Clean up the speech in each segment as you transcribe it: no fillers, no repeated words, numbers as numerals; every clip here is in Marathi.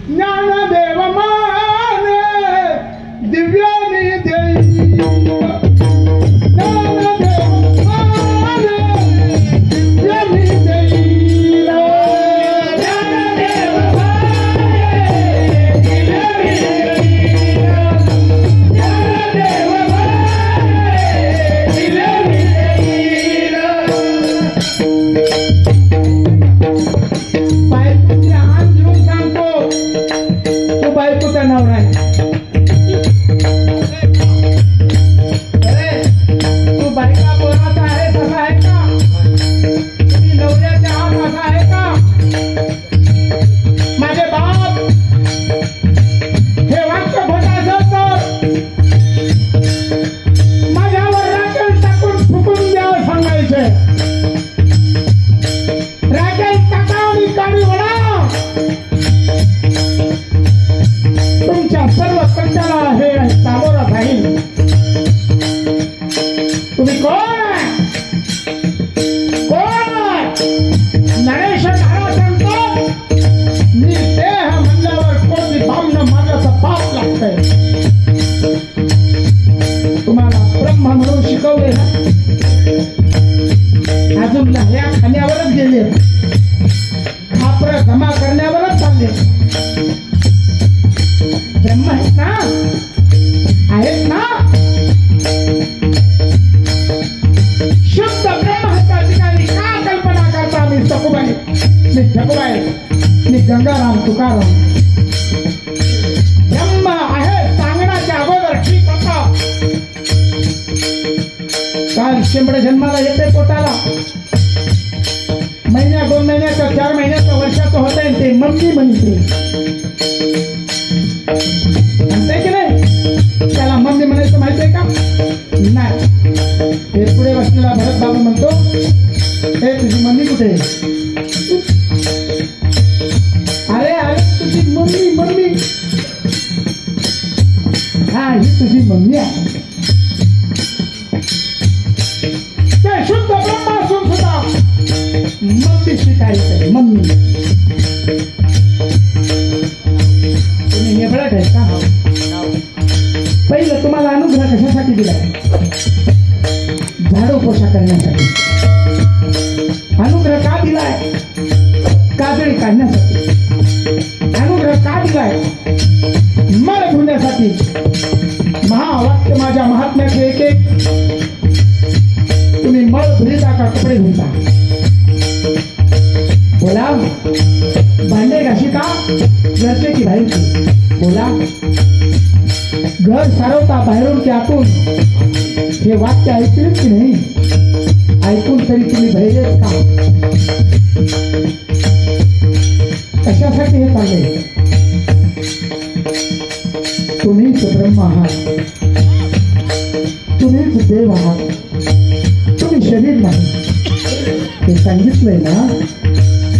ज्ञानदेव माने दिव्यानी देई गंगाराम तुकाराम ब्रह्म आहे सांगण्याच्या अगोदर ठीक होता. काल शेंबडे जन्माला येते पोटाला महिन्या 2 महिन्याचं 4 महिन्याचं वर्षाचं होत आहे ते मम्मी म्हणते म्हणते की नाही. त्याला मम्मी म्हणायचं माहिती आहे का नाही. हे पुढे बसलेला भरत बाबू म्हणतो हे तुझी मम्मी कुठे आहे. मम्मी मम्मी हा ही तुझी मम्मी आहे. ते शुद्ध ब्रह्मा असून सुद्धा मम्मी शिकायचं मम्मी. तुम्ही नेबळत आहे का. पहिलं तुम्हाला अनुग्रह कशासाठी दिलाय. झाडू पोषा करण्यासाठी. अनुग्रह का दिलाय. काजळी काढण्यासाठी. अनुग्रह का दिलाय. मळ धुण्यासाठी. महावाक्य माझ्या महात्म्याचे एक एक तुम्ही मळ धुता का कपडे धुता. बोला भांडे घाशिता घरचे की बाहेरचे. बोला घर सारवता बाहेरून की आतून. हे वाक्य ऐकले की नाही. ऐकून तरी तुम्ही बहिरेत का. कशासाठी हे चालले. तुम्हीच ब्रह्म आहात. तुम्हीच देव आहात. तुम्ही शरीर नाही. ते सांगितलंय ना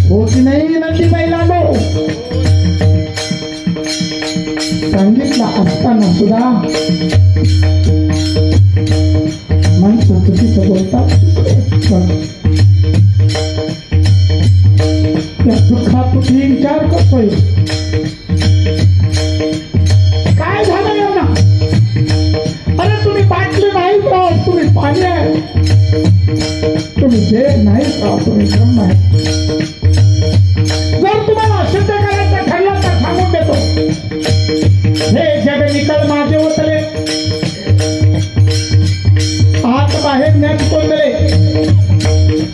हो की नाही नंदी बैलांनो. सांगितलं असताना सुद्धा माणसं चुकीचं बोलतात. त्या दुःखापुढे विचार करतोय. काय झालं यांना. अरे तुम्ही बाटली नाही का. तुम्ही पाणी आहे. तुम्ही देव नाही का. तुम्ही ब्रह्म आहे. जर तुम्हाला सिद्ध करायचं ठरलं तर सांगून देतो. हे जग निकल माझे होतले. आत बाहेर ज्ञान कोंदले.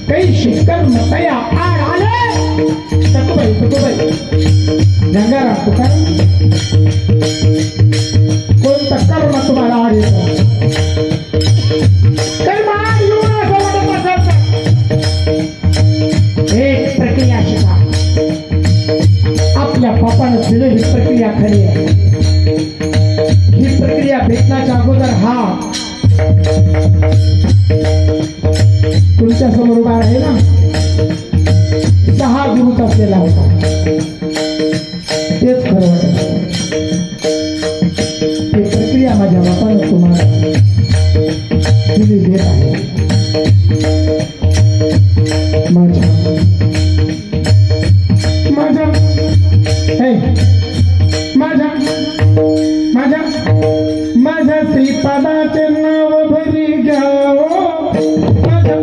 काही शिकर मतया आड आले. सकुबाई सकुबाई गंगाराम तुकाराम कोणतं कर्म तुम्हाला आड येतं. कर्म आड येऊन असं वाटत असेल एक प्रक्रिया शिका. आपल्या पापानं दिलेली प्रक्रिया खरी आहे. ही प्रक्रिया भेटण्याच्या अगोदर हा तुमच्या समोर उभा आहे ना. 6 गुरुच असलेला होता. तेच खरं वाटत. ही प्रक्रिया माझ्या बापानं तुम्हाला दिली देत आहे. माझ्या माझ्या माझ्या श्रीपादाचे नाव भरी घ्यावो माझ्या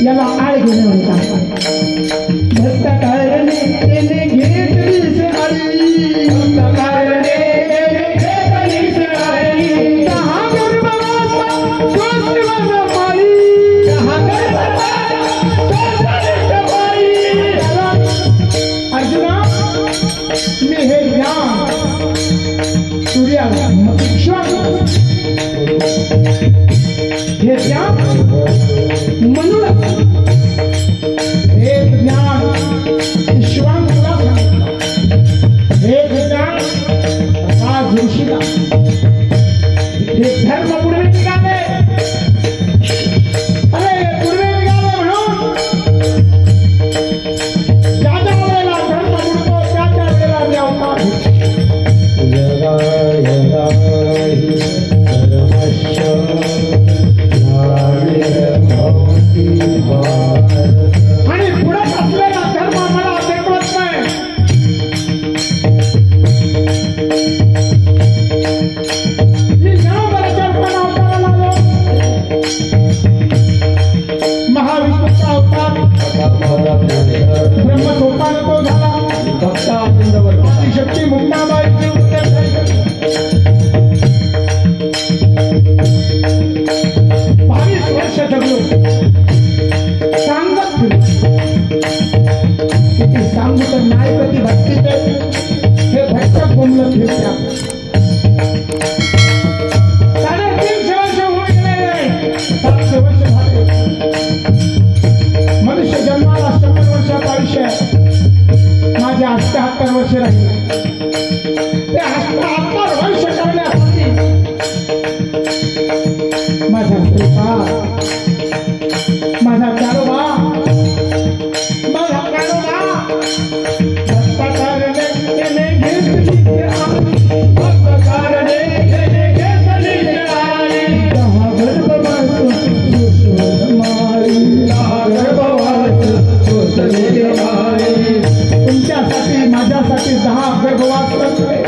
याला आळ घेणे म्हणतात भक्त कारणे त्याने घेतलीच आळी भक्त कारणे त्याने घेतलीच आळी दहा गर्भवासा सोसवाना माळी दहा गर्भवासा सोसवाना माळी अर्जुना मी हे ज्ञान सूर्याला हे ज्ञान म्हणून हे ज्ञान ईश्वर तुला सांगितलं हे ज्ञान आज ऋषीला हे धर्म पुढे निघाले अरे पुढे निघाले म्हणून ज्या ज्या वेळेला धर्म बुडतो त्या त्या वेळेला मी अवतार आणि पुढे असलेला धर्म मला देखवत नाही मी ज्ञानोबराच्या रूपाने अवताराला आलो महाविष्णूचा अवतार ब्रह्मसोपान तो झाला आदिशक्ती मुक्ताबाईची उत्तर 22 वर्ष जगलो सांगत किती सांगू तर नाही कधी भक्तीचे हे भटक बोलत फिरत्या 350 वर्ष होऊन गेले 700 वर्ष झाले मनुष्य जन्माला 100 वर्षाचं आयुष्य माझे 78 वर्ष राहिले ते 78 वर्ष करण्यासाठी माझा श्रीपाद माझा कारोबा माझा कारोबा भक्ताकारणे त्याने घेतली भक्ताकारणे त्याने घेतली दहा गर्भवास सोसवली माळी दहा गर्भवास सोसवली माळी तुमच्यासाठी माझ्यासाठी 10 गर्भवास रचले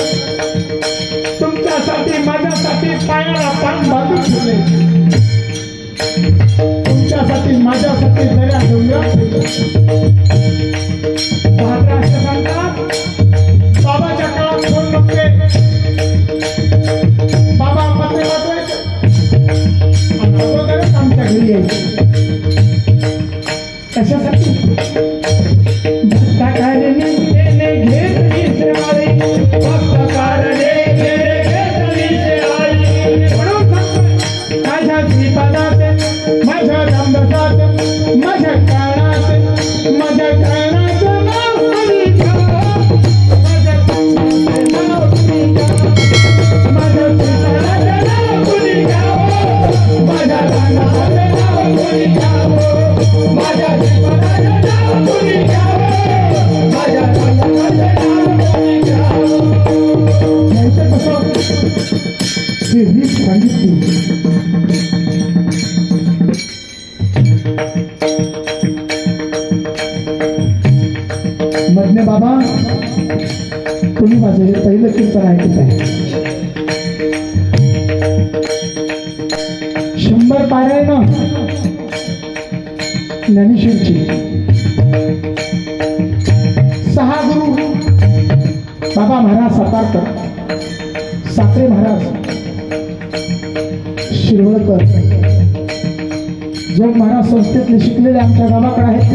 तुमच्यासाठी माझ्यासाठी पायाला पान बांधून ठेवले तुमच्यासाठी माझ्यासाठी दर्या डोंगरात महात्मा असे सांगतात बाबाच्या काळात फोन नव्हते बाबा पत्रे पाठवायचे आणि अगोदरच आमच्या घरी यायचे कशासाठी भक्ताकारणे त्याने घेतली श्रीमाळी भक्ताकारणे मी माझं हे पहिलं कीर्तन ऐकत आहे. 100 पारायण ज्ञानेश्वरची, 6 गुरु बाबा महाराज सातारकर, साखरे महाराज शिरवळकर, जोग महाराज संस्थेतले शिकलेले आमच्या गावाकडे आहेत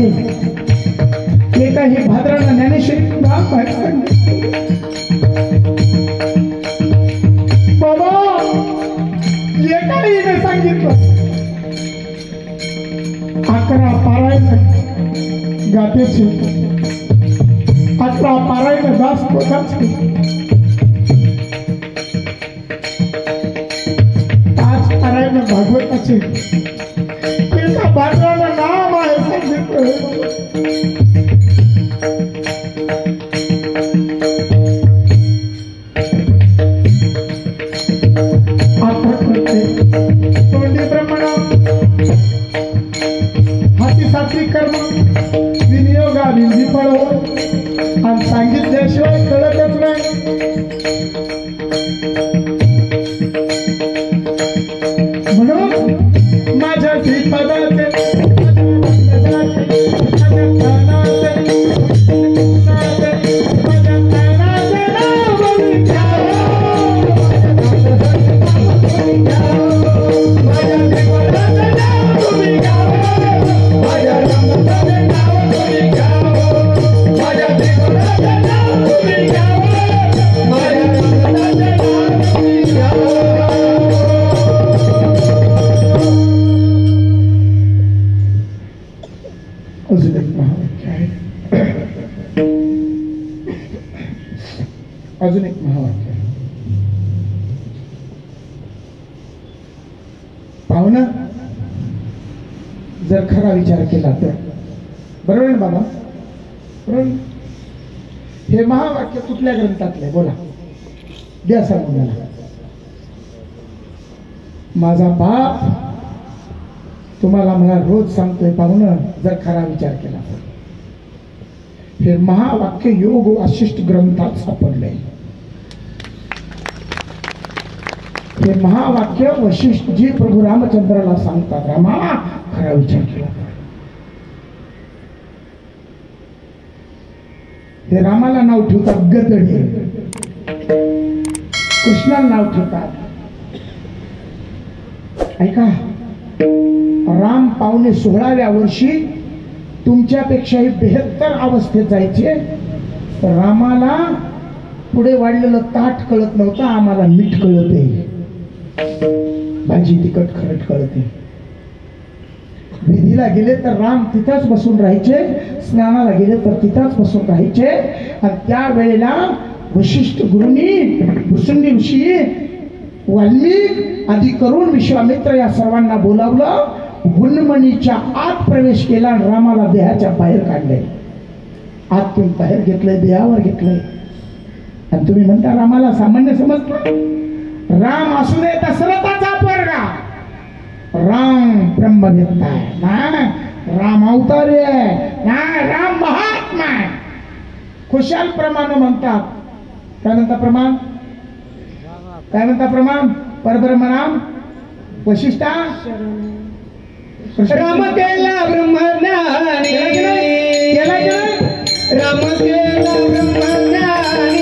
ते काही भाद्रांना ज्ञानेश्वरी बाबा एकाही सांगितलं 11 पारायण गातेचे, 11 पारायण दास पोटाचे, 5 पारायण भागवताचे, एका भाद्राला नाम आहे सांगितलं. तोंडी ब्रह्मण हाती सात्विक कर्म विनियोगा विफळ हो आणि सांगितल्याशिवाय कळतच नाही. म्हणून माझ्या श्रीपादाचे अजून एक महावाक्य पाहुणा जर खरा विचार केला तर बरोबर आहे बाबा, बरोबर. हे महावाक्य कुठल्या ग्रंथातले बोला, द्या सांगून मला. माझा बाप तुम्हाला मला रोज सांगतोय पाहुणा जर खरा विचार केला तर हे महावाक्य योग वासिष्ठ ग्रंथात सापडले. हे महावाक्य वशिष्ठ जी प्रभू रामचंद्राला सांगतात, रामा खरा विचार केला. हे रामाला नाव ठेवतात गदडे, कृष्णाला नाव ठेवतात. ऐका, राम पावणे 16व्या वर्षी तुमच्यापेक्षाही 72 अवस्थेत जायचे. रामाला पुढे वाढलेलं ताट कळत नव्हतं, आम्हाला मीठ कळते, भाजी तिखट खरट कळते. विधीला गेले तर राम तिथंच बसून राहायचे, स्नानाला गेले तर तिथंच बसून राहायचे. आणि त्या वेळेला वशिष्ठ गुरुनी, भुसुंडी ऋषी, वाल्मिक आदी करून विश्वामित्र या सर्वांना बोलावलं. वनमणीच्या आत प्रवेश केला आणि रामाला देहाच्या बाहेर काढले. आतून बाहेर घेतलंय, देहावर घेतलंय. आणि तुम्ही म्हणता रामाला सामान्य समजतं? राम असू दे दशरथाचा पोरगा, राम ब्रह्मवेत्ता आहे ना, राम अवतारी आहे ना, राम महात्मा आहे. खुशाल प्रमाण म्हणतात. काय म्हणता प्रमाण? काय म्हणता प्रमाण? परब्रह्म राम वशिष्ठा राम केला ब्रह्मज्ञानी, राम केला ब्रह्मज्ञानी,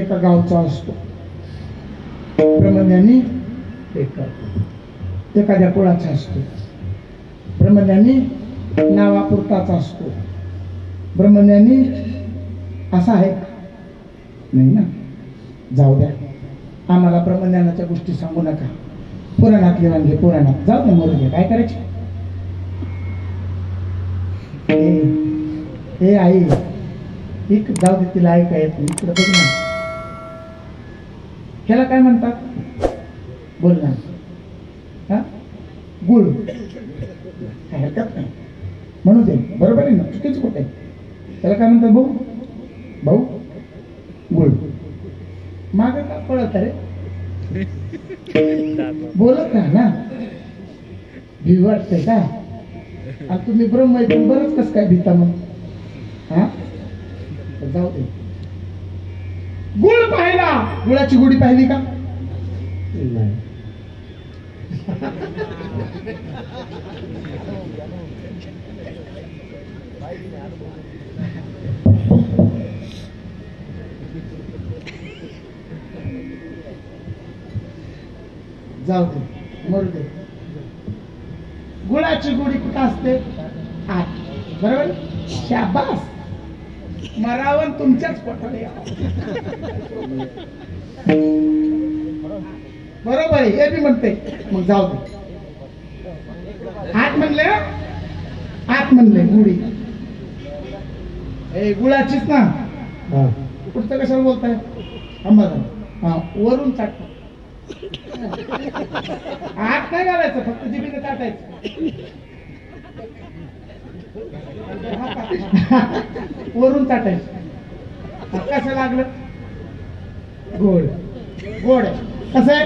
एका गावचा असतो, ब्रह्मज्ञानी एखाद्या कुळाचा असतो, ब्रह्मज्ञानी नावापुरताचा असतो, ब्रह्मज्ञानी असा आहे नाही ना. जाऊ द्या, आम्हाला ब्रह्मज्ञानाच्या गोष्टी सांगू नका. पुराणातले वांगे पुराणात जाऊ द्या, मरू दे, काय करायचे. हे आई एक जाऊ दे, तिला ऐका येत नाही. इकडे बघ ना, ह्याला काय म्हणतात बोल ना. हा गुळ, काय हरकत नाही म्हणू दे, बरोबर आहे ना, चुकीच कुठे. त्याला काय म्हणतात भाऊ, भाऊ गुळ. माग का पळत रे, बोलत राहा ना, भी वाटतंय का. आणि तुम्ही ब्रह्म एकदम बरंच कस काय भीता मग. हा जाऊ दे. गुळ पाहिला, गुळाची गुढी पाहिली का. जाऊ दे, मरू दे. गुळाची गुढी कुठं असते, आत, बरोबर. शाबास, मरावन तुमच्याच पोटाला यावं. बरोबर आहे, हे बी म्हणते. मग जाऊ दे. आत म्हणले, आत म्हणले गुढी, हे गुळाचीच ना. पुढचं कशाला बोलताय. हा वरून चाट, आत नाही घालायचं, फक्त जिभेने चाटायचं. वरून चाटायचं. कसं लागलं, गोड गोड. कसं आहे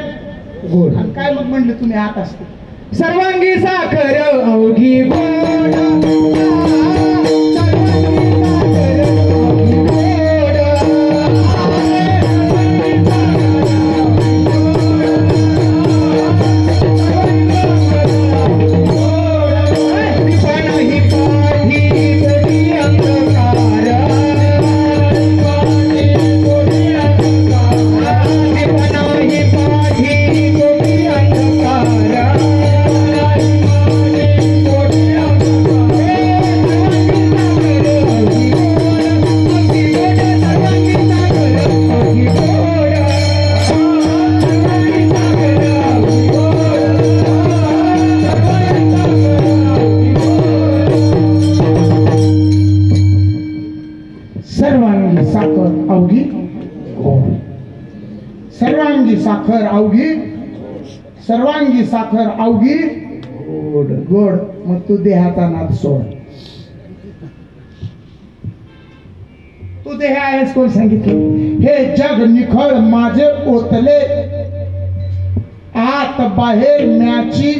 गोड. आणि काय मग म्हणले तुम्ही आत असते. सर्वांगी साखर अवघी गोड, साखर अवघी, सर्वांगी साखर अवघी गोड गोड. मग तू देहाचा नाद सोड. तू देह आहेस कोण सांगितले. हे जग निखळ माझे ओतले, आत बाहेर म्याची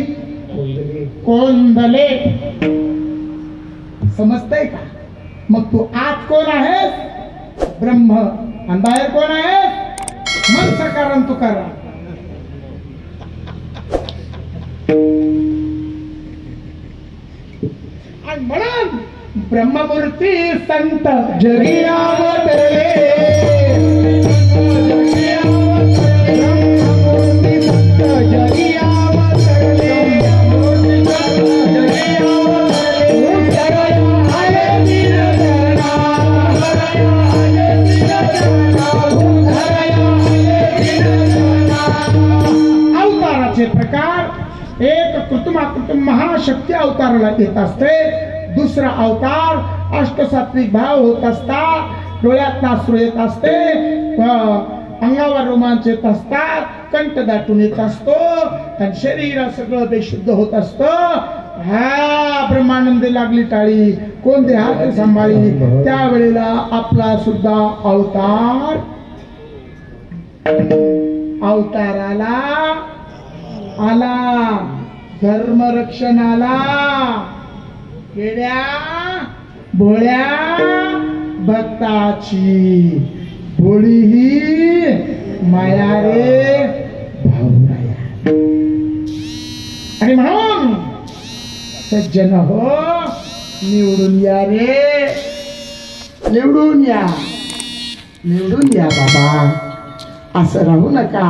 कोंदले. समजतंय का. मग तू आत कोण आहेस, ब्रह्म, आणि बाहेर कोण आहेस, मन सकारण तुकाराम. आणि म्हणून ब्रह्ममूर्ती संत जगी अवतरले, ब्रह्ममूर्ती संत जगी अवतरले, अवताराचे प्रकार. एक कृत्रिम महाशक्ती अवताराला येत असते. दुसरा अवतार अष्टसात्विक भाव होत असतात. डोळ्यात अश्रू येत असते, अंगावर रोमांच येत असतात, कंठ दाटून येत असतो, आणि शरीर सगळं बेशुद्ध होत असतं. हा ब्रह्मानंदी लागली टाळी, कोणते हात सांभाळी. त्यावेळेला आपला सुद्धा अवताराला आला, धर्मरक्षणाला. केड्या भोळ्या भक्ताची भोळी ही माया रे भावनाया. आणि म्हणून सज्जन हो, निवडून या रे, निवडून या, निवडून या बाबा. असं राहू नका.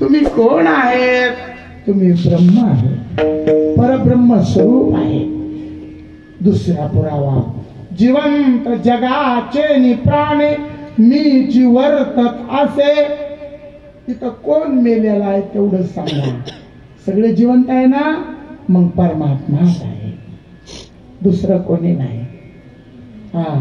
तुम्ही कोण आहेत? तुम्ही ब्रह्म आहे, परब्रह्म स्वरूप आहे. दुसरा पुरावा, जिवंत जगाचे निप्राणे मी जीवर्तत असे. तिथं कोण मेलेला आहे तेवढं सांगा. सगळे जिवंत आहे ना, मग परमात्माच आहे, दुसरं कोणी नाही. हा